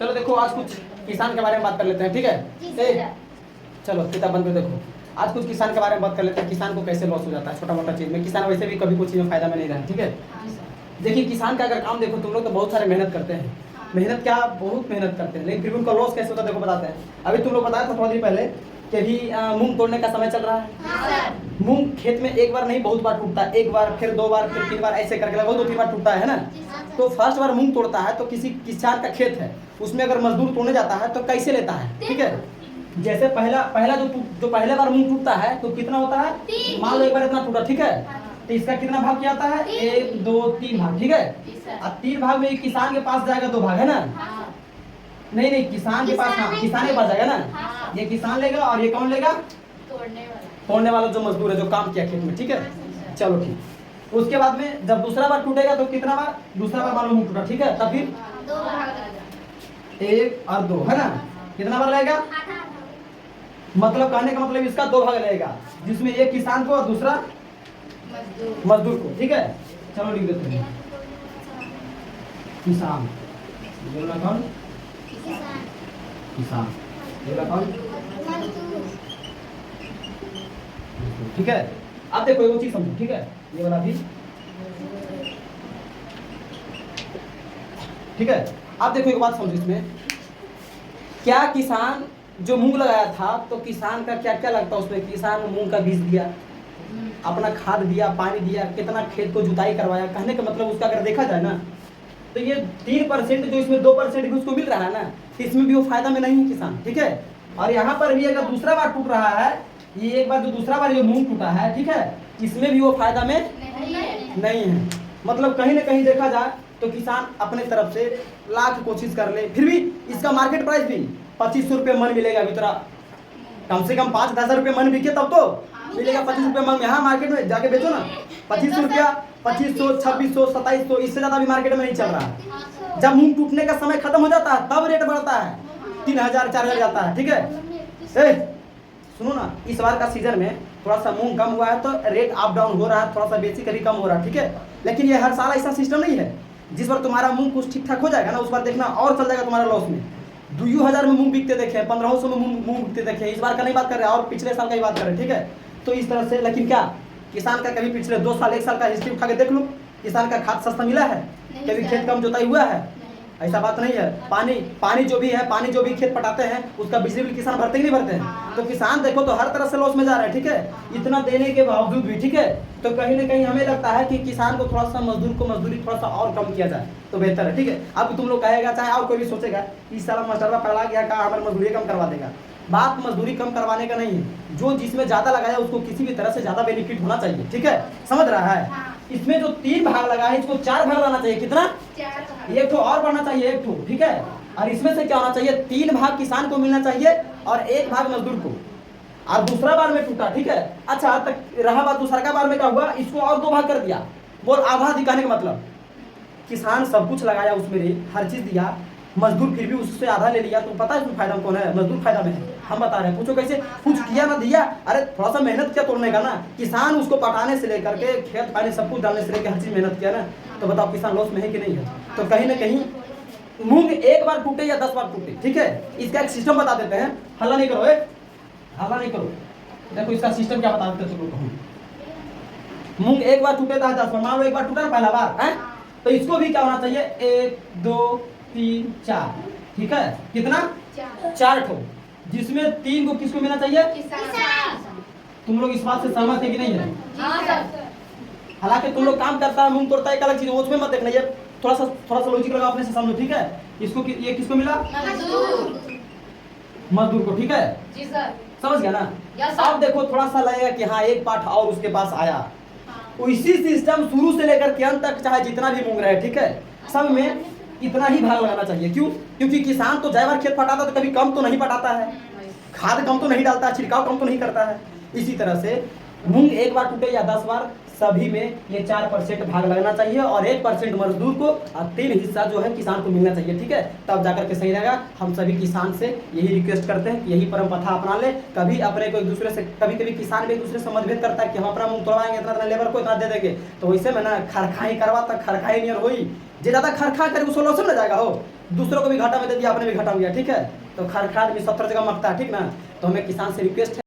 चलो देखो आज कुछ किसान के बारे में बात कर लेते हैं, ठीक है। चलो किताब बंद कर देखो। आज कुछ किसान के बारे में बात कर लेते हैं, किसान को कैसे लॉस हो जाता है छोटा मोटा चीज़ में। किसान वैसे भी कभी कुछ चीज़ में फायदा में नहीं रहा, ठीक है। देखिए किसान का अगर काम देखो, तुम लोग तो बहुत सारे मेहनत करते हैं, मेहनत क्या बहुत मेहनत करते हैं, लेकिन फिर उनका लॉस कैसे होता है देखो बताते हैं। अभी तुम लोग बताया था थोड़ा देर पहले कि अभी मूंग तोड़ने का समय चल रहा है। मूंग खेत में एक बार नहीं बहुत बार टूटता है, एक बार फिर दो बार फिर तीन बार ऐसे करके लगभग 2-3 बार टूटता है ना। तो फर्स्ट बार मूंग तोड़ता है तो किसी किसान का खेत है, उसमें अगर मजदूर तोड़ने जाता है तो कैसे लेता है, ठीक है। जैसे पहला जो पहले बार मूंग टूटता है तो कितना होता है, मान लो एक बार इतना टूटा, ठीक है। तो इसका कितना भाग किया जाता है, 1 2 3 भाग, ठीक है। और 3 भाग में किसान के पास जाएगा 2 भाग, है ना। नहीं किसान के पास, हाँ किसान के पास जाएगा ना। ये किसान लेगा और ये कौन लेगा, तोड़ने वाला जो मजदूर है जो काम किया खेत में, ठीक है। चलो ठीक। उसके बाद में जब दूसरा बार टूटेगा तो कितना बार, दूसरा बार मान लो मूंग टूटा, ठीक है। तब फिर 1 और 2, है ना। कितना बार रहेगा, मतलब कहने का मतलब इसका 2 भाग रहेगा, जिसमें एक किसान को और दूसरा मजदूर को, ठीक है। चलो लिख देते हैं किसान, बोलना कौन, किसान बोलना कौन, ठीक है। अब देखो एक चीज समझो, ठीक है। ये वाला भी, ठीक है। अब देखो एक बात समझो इसमें, क्या किसान जो मूंग लगाया था तो किसान का क्या क्या लगता है उसमें। किसान मूंग का बीज दिया, अपना खाद दिया, पानी दिया, कितना खेत को जुताई करवाया। कहने का मतलब उसका अगर देखा जाए ना तो ये 3% जो इसमें 2% भी उसको मिल रहा है ना, इसमें भी वो फायदा में नहीं है किसान, ठीक है। और यहाँ पर भी अगर दूसरा बार टूट रहा है, ये एक बार जो दूसरा बार ये मूंग टूटा है, ठीक है, इसमें भी वो फायदा में नहीं है। मतलब कहीं ना कहीं देखा जाए तो किसान अपने तरफ से लाख कोशिश कर ले, फिर भी इसका मार्केट प्राइस भी 2500 रुपये मन मिलेगा। अभी थोड़ा कम से कम 5-10 रुपये मन बिके तब तो मिलेगा 25 रुपये मन में। यहाँ मार्केट में जाके बेचो ना 25 रुपया, 2500, 2600, 2700, इससे ज्यादा भी मार्केट में नहीं चल रहा। जब मूंग टूटने का समय खत्म हो जाता है तब रेट बढ़ता है, 3000 4000 जाता है, ठीक है। सुनो ना, इस बार का सीजन में थोड़ा सा मूंग कम हुआ है तो रेट अप डाउन हो रहा है, थोड़ा सा बेसी कभी कम हो रहा है, ठीक है। लेकिन ये हर साल ऐसा सिस्टम नहीं है। जिस बार तुम्हारा मूंग कुछ ठीक ठाक हो जाएगा ना, उस बार देखना और चल जाएगा तुम्हारा लॉस में। 2000 में मूंग बिकते देखे, 1500 में मूंग बिकते देखे। इस बार का नहीं बात कर रहे और पिछले साल का ही बात कर रहे, ठीक है। तो इस तरह से, लेकिन क्या किसान का कभी पिछले 2 साल 1 साल का हिस्ट्री उठा के देख लो, किसान का खाद सस्ता मिला है, कभी खेत कम जोताई हुआ है, ऐसा बात नहीं है। पानी जो भी है, पानी जो भी खेत पटाते हैं उसका बिजली बिल किसान भरते ही नहीं भरते हैं। तो किसान देखो तो हर तरह से लॉस में जा रहा है, ठीक है। इतना देने के बावजूद भी, ठीक है। तो कहीं ना कहीं हमें लगता है कि किसान को थोड़ा सा मजदूरी थोड़ा सा और कम किया जाए तो बेहतर है, ठीक है। अब तुम लोग कहेगा, चाहे और कोई भी सोचेगा इस साल मास्टरवा पगला गया का हमारी मजदूरी कम करवा देगा। बात मजदूरी कम करवाने का नहीं है, जो जिसमें ज्यादा लगाया उसको किसी भी तरह से ज्यादा बेनिफिट होना चाहिए, ठीक है। समझ रहा है। इसमें जो 3 भाग लगा है इसको 4 भाग लाना चाहिए। कितना, 1 ठो और बढ़ना चाहिए, 1 ठो, ठीक है। और इसमें से क्या होना चाहिए, 3 भाग किसान को मिलना चाहिए और 1 भाग मजदूर को। और दूसरा बार में टूटा, ठीक है। अच्छा तक रहा बात दूसरा का बार में क्या हुआ, इसको और 2 भाग कर दिया, बोल आधा दिखाने का मतलब किसान सब कुछ लगाया उसमें, हर चीज दिया, मजदूर फिर भी उससे आधा ले लिया। तो पता है इसमें फायदा कौन है, मजदूर फायदा में है। हम बता रहे हैं, पूछो कैसे, कुछ किया ना दिया। अरे थोड़ा सा मेहनत किया तोड़ने का ना, किसान उसको पटाने से लेकर के खेत पानी सब कुछ डालने से लेकर हर चीज मेहनत किया ना, तो बताओ किसान लॉस में है कि नहीं है। तो कहीं ना कहीं मूंग 1 बार टूटे या 10 बार टूटे, ठीक है, इसका एक सिस्टम बता देते हैं। हल्ला नहीं करो, हल्ला नहीं करो। देखो इसका सिस्टम क्या बता देते तुम लोग। मूंग 1 बार टूटे था 10 बार, मान लो 1 बार टूटा ना पहला बार है, तो इसको भी क्या होना चाहिए, 1 2 3 4, ठीक है। कितना, 4 ठो, जिसमें 3 को किसको मिलना चाहिए, तुम लोग इस बात से सहमत है कि नहीं है। हालांकि तुम लोग काम करता है, मूंग तोड़ता है एक अलग चीज, उसमें मत देखना, ये थोड़ा सा लॉजिक लगा अपने से समझो, ठीक है। इसको ये किसको मिला, मजदूर को, ठीक है जी सर, समझ गया ना। अब देखो थोड़ा सा लगेगा कि हाँ 1 पाठ और उसके पास आया। इसी सिस्टम शुरू से लेकर के अंत तक चाहे जितना भी मूंग रहे, ठीक है, सब में इतना ही भाग लगाना चाहिए। क्यों, क्योंकि किसान तो जय बार खेत पटाता तो कभी कम तो नहीं पटाता है, खाद कम तो नहीं डालता, छिड़काव कम तो नहीं करता है। इसी तरह से मूंग 1 बार टूटे या 10 बार, सभी में ये 4% भाग लगना चाहिए और 1% मजदूर को और 3 हिस्सा जो है किसान को मिलना चाहिए, ठीक है। तब जाकर के सही रहेगा। हम सभी किसान से यही रिक्वेस्ट करते हैं कि यही परम प्रथा अपना ले। कभी अपने को एक दूसरे से, कभी किसान भी एक दूसरे से मतभेद करता है कि हम अपना मूंग तोड़वाएंगे, इतना लेबर को इतना दे देंगे, तो वैसे में ना खरखाई करवा तक खरखाई नियर होई, जो ज़्यादा खरखा करे उसको लॉस में ना जाएगा, हो दूसरों को भी घाटा में दे दिया, अपने भी घाटा हो गया, ठीक है। तो खरखा आदमी 70 जगह मरता है, ठीक ना। तो हमें किसान से रिक्वेस्ट है